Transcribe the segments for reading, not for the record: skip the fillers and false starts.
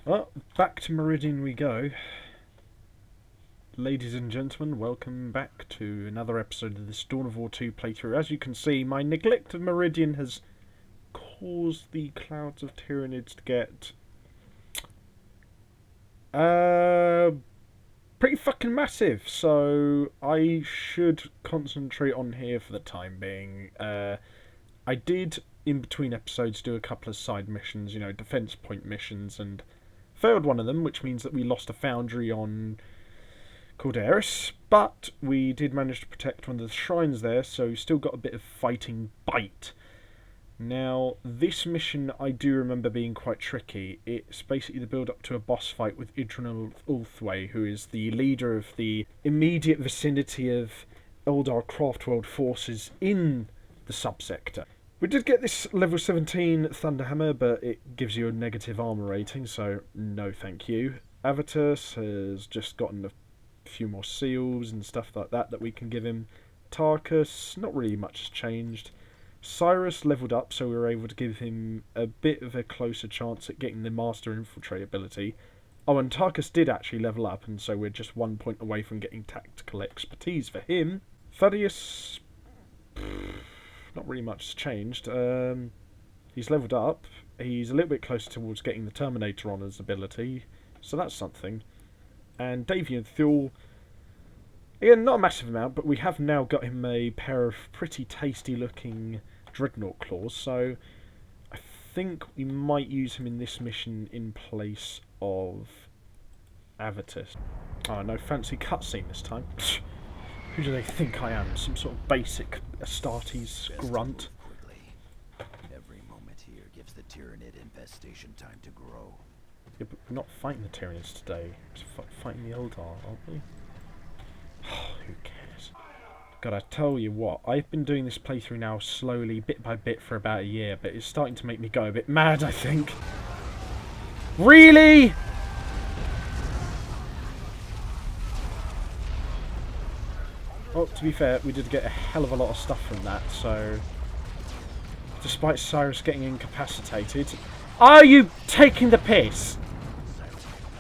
Well, back to Meridian we go. Ladies and gentlemen, welcome back to another episode of this Dawn of War 2 playthrough. As you can see, my neglect of Meridian has caused the clouds of Tyranids to get pretty fucking massive, so I should concentrate on here for the time being. I did, in between episodes, do a couple of side missions, defense point missions, and failed one of them, which means that we lost a foundry on Corderis, but we did manage to protect one of the shrines there, so we still got a bit of fighting bite. Now, this mission I do remember being quite tricky. It's basically the build-up to a boss fight with Idranel, who is the leader of the immediate vicinity of Eldar Craftworld forces in the subsector. We did get this level 17 Thunderhammer, but it gives you a negative armor rating, so no thank you. Avitus has just gotten a few more seals and stuff like that we can give him. Tarkus, not really much has changed. Cyrus leveled up, so we were able to give him a bit of a closer chance at getting the Master Infiltrate ability. Oh, and Tarkus did actually level up, and so we're just 1 point away from getting tactical expertise for him. Thaddeus, not really much has changed. He's leveled up. He's a little bit closer towards getting the Terminator Honours ability, so that's something. And Davian Thule, again, not a massive amount, but we have now got him a pair of pretty tasty looking Dreadnought claws, so I think we might use him in this mission in place of Avitus. Oh, no fancy cutscene this time. Who do they think I am? Some sort of basic Astartes grunt? Every moment here gives the Tyranid infestation time to grow. Yeah, but we're not fighting the Tyranids today. We're fighting the Eldar, aren't we? Who cares? God, I tell you what, I've been doing this playthrough now slowly, bit by bit, for about a year, but it's starting to make me go a bit mad, I think. Really? Well, to be fair, we did get a hell of a lot of stuff from that, so despite Cyrus getting incapacitated... Are you taking the piss?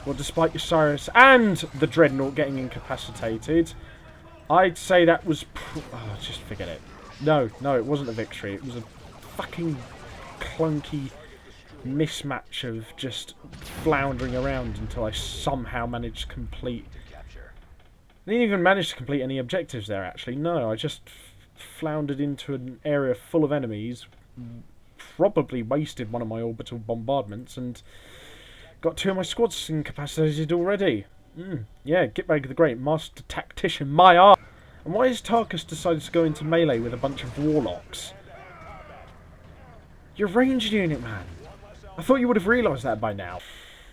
Well, despite Cyrus and the Dreadnought getting incapacitated, I'd say that was... oh, just forget it. No, it wasn't a victory. It was a fucking clunky mismatch of just floundering around until I somehow managed to complete... I didn't even manage to complete any objectives there, actually. No, I just floundered into an area full of enemies, probably wasted one of my orbital bombardments, and got two of my squads incapacitated already. Yeah, Gitbag the Great, master tactician, my art. And why has Tarkus decided to go into melee with a bunch of warlocks? You're a ranged unit, man. I thought you would have realised that by now.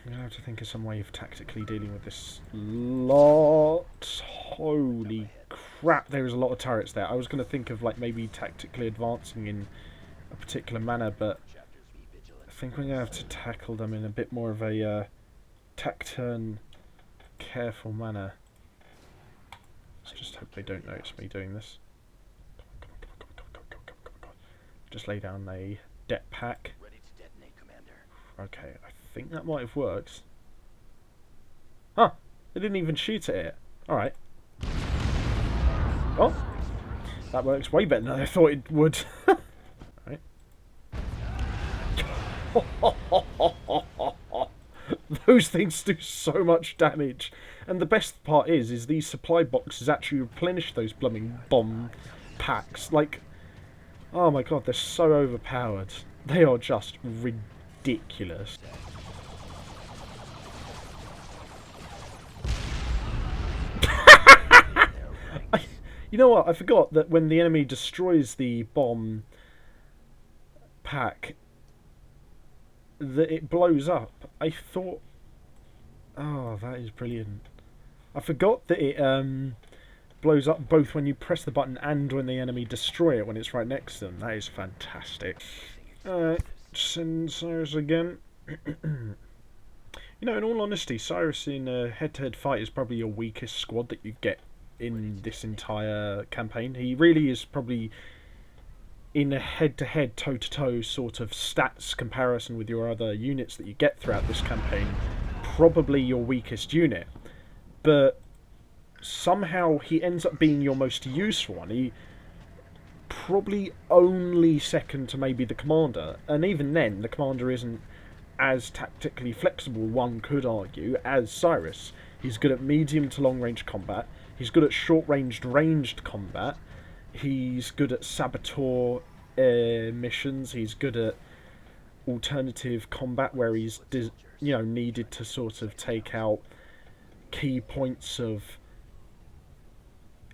I'm going to have to think of some way of tactically dealing with this lot. Holy crap, there is a lot of turrets there. I was going to think of maybe tactically advancing in a particular manner, but I think we're going to have to tackle them in a bit more of a taciturn, careful manner. Let's just hope they don't notice me doing this. Come on. Just lay down a det pack. Okay, I think that might have worked. Huh, they didn't even shoot at it. Alright. Oh, that works way better than I thought it would. Alright. Those things do so much damage. And the best part is these supply boxes actually replenish those blooming bomb packs. Oh my god, they're so overpowered. They are just ridiculous. You know what? I forgot that when the enemy destroys the bomb pack, that it blows up. I thought... oh, that is brilliant. I forgot that it blows up both when you press the button and when the enemy destroy it when it's right next to them. That is fantastic. Alright, send Cyrus again. In all honesty, Cyrus in a head-to-head fight is probably your weakest squad that you get in this entire campaign. He really is probably in a head-to-head, toe-to-toe sort of stats comparison with your other units that you get throughout this campaign, probably your weakest unit, but somehow he ends up being your most useful one. He probably only second to maybe the commander, and even then the commander isn't as tactically flexible, one could argue, as Cyrus. He's good at medium to long range combat, he's good at short ranged combat, he's good at saboteur missions, he's good at alternative combat where he's needed to sort of take out key points of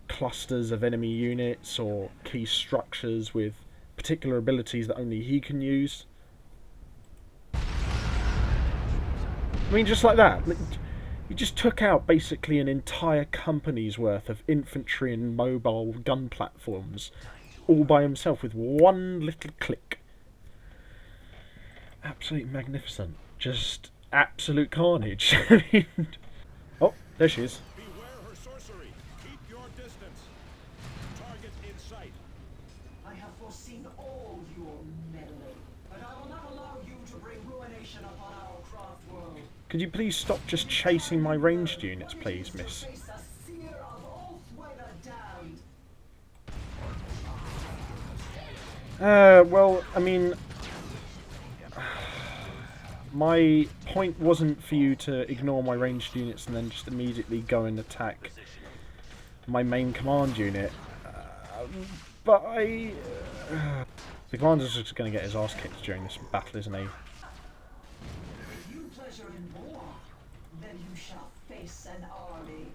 clusters of enemy units or key structures with particular abilities that only he can use. I mean, just like that. He just took out basically an entire company's worth of infantry and mobile gun platforms all by himself with one little click. Absolutely magnificent. Just absolute carnage. I mean, oh, there she is. Beware her sorcery. Keep your distance. Target in sight. I have foreseen all your meddling, but I will not allow you to bring ruination upon our craft world. Could you please stop just chasing my ranged units, please, miss? Face the seer of oath by the damned. Well, I mean, my point wasn't for you to ignore my ranged units and then just immediately go and attack my main command unit. But the commander's just going to get his ass kicked during this battle, isn't he? You pleasure in war, then you shall face an army.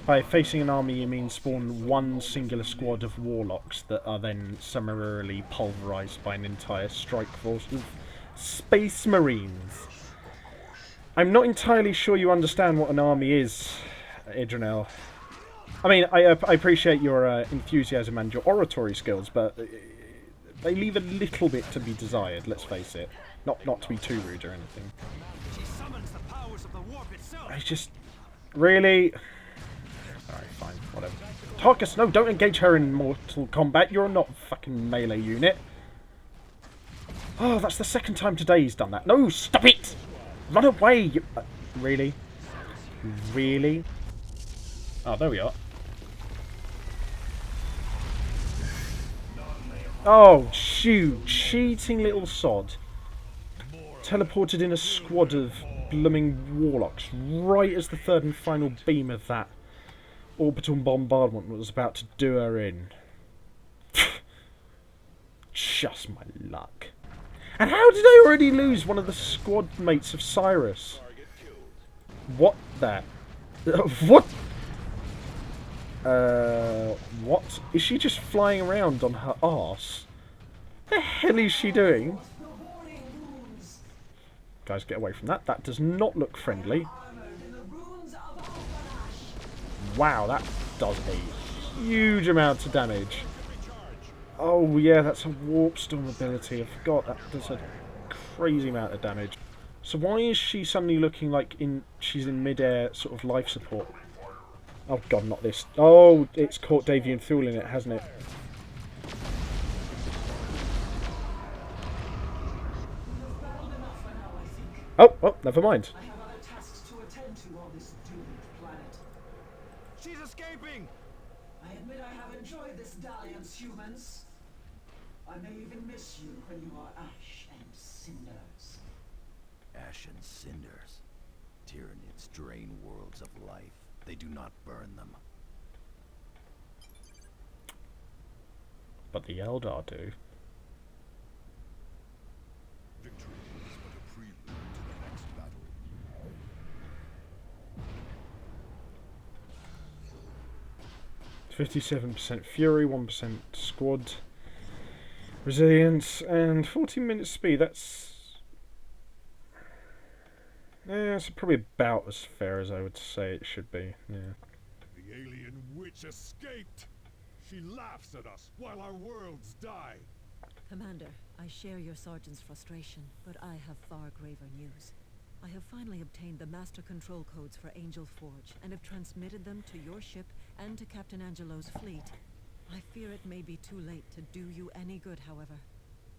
By facing an army, you mean spawn one singular squad of warlocks that are then summarily pulverised by an entire strike force of Space Marines. I'm not entirely sure you understand what an army is, Idranel. I mean, I appreciate your enthusiasm and your oratory skills, but they leave a little bit to be desired, let's face it. Not to be too rude or anything. She summons the powers of the warp itself. I just... Really? Alright, fine, whatever. Tarkus, no, don't engage her in Mortal Kombat. You're not a fucking melee unit. Oh, that's the second time today he's done that. No, stop it! Run away! You, really? Really? Oh, there we are. Oh, shoot. Cheating little sod. Teleported in a squad of blooming warlocks right as the third and final beam of that orbital bombardment was about to do her in. Just my luck. And how did I already lose one of the squad mates of Cyrus? What the... what? What? Is she just flying around on her arse? What the hell is she doing? Guys, get away from that. That does not look friendly. Wow, that does a huge amount of damage. Oh yeah, that's a warp storm ability. I forgot that does a crazy amount of damage. So why is she suddenly looking like she's in mid-air sort of life support? Oh god, not this. Oh, it's caught Davy and Thule in it, hasn't it? Oh, never mind. I have other tasks to attend to on this doomed planet. She's escaping. I admit I have enjoyed this dalliance, humans. I may even miss you when you are ash and cinders. Ash and cinders. Tyranids drain worlds of life. They do not burn them. But the Eldar do. Victory is but a prelude to the next battle. 57% fury, 1% squad resilience, and 14 minutes speed. That's... yeah, it's probably about as fair as I would say it should be. Yeah. The alien witch escaped! She laughs at us while our worlds die! Commander, I share your sergeant's frustration, but I have far graver news. I have finally obtained the master control codes for Angel Forge, and have transmitted them to your ship and to Captain Angelo's fleet. I fear it may be too late to do you any good, however.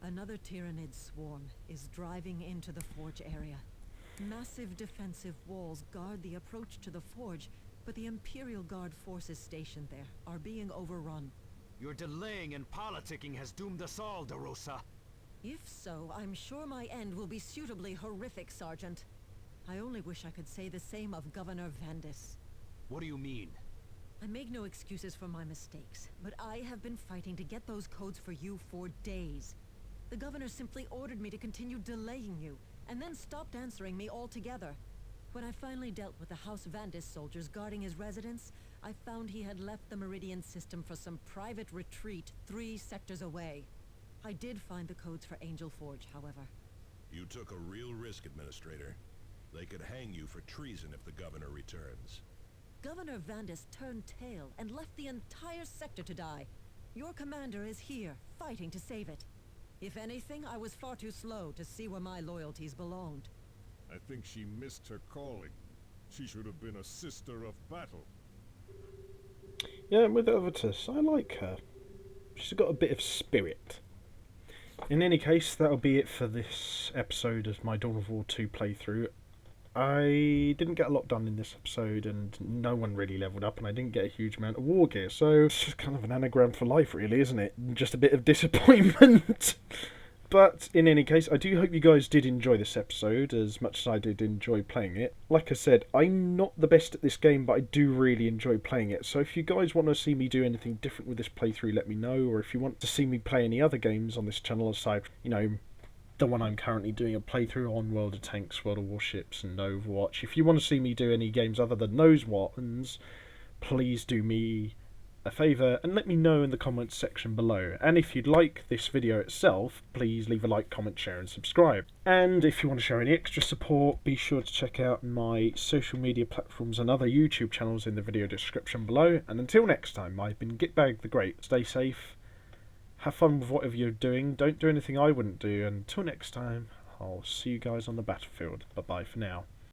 Another Tyranid swarm is driving into the Forge area. Massive defensive walls guard the approach to the forge, but the Imperial Guard forces stationed there are being overrun. Your delaying and politicking has doomed us all, DeRosa. If so, I'm sure my end will be suitably horrific, Sergeant. I only wish I could say the same of Governor Vandis. What do you mean? I make no excuses for my mistakes, but I have been fighting to get those codes for you for days. The governor simply ordered me to continue delaying you, and then stopped answering me altogether. When I finally dealt with the House Vandis soldiers guarding his residence, I found he had left the Meridian system for some private retreat 3 sectors away. I did find the codes for Angel Forge, however. You took a real risk, Administrator. They could hang you for treason if the governor returns. Governor Vandis turned tail and left the entire sector to die. Your commander is here, fighting to save it. If anything, I was far too slow to see where my loyalties belonged. I think she missed her calling. She should have been a sister of battle. Yeah, with Ovitus, I like her. She's got a bit of spirit. In any case, that'll be it for this episode of my Dawn of War 2 playthrough. I didn't get a lot done in this episode, and no one really leveled up, and I didn't get a huge amount of war gear, so it's just kind of an anagram for life, really, isn't it? Just a bit of disappointment. But in any case, I do hope you guys did enjoy this episode as much as I did enjoy playing it. Like I said, I'm not the best at this game, but I do really enjoy playing it. So if you guys want to see me do anything different with this playthrough, let me know. Or if you want to see me play any other games on this channel aside, the one I'm currently doing a playthrough on, World of Tanks, World of Warships and Overwatch. If you want to see me do any games other than those ones, please do me a favour and let me know in the comments section below. And if you'd like this video itself, please leave a like, comment, share and subscribe. And if you want to show any extra support, be sure to check out my social media platforms and other YouTube channels in the video description below. And until next time, I've been Gitbag the Great. Stay safe, have fun with whatever you're doing, don't do anything I wouldn't do, and until next time, I'll see you guys on the battlefield. Bye bye for now.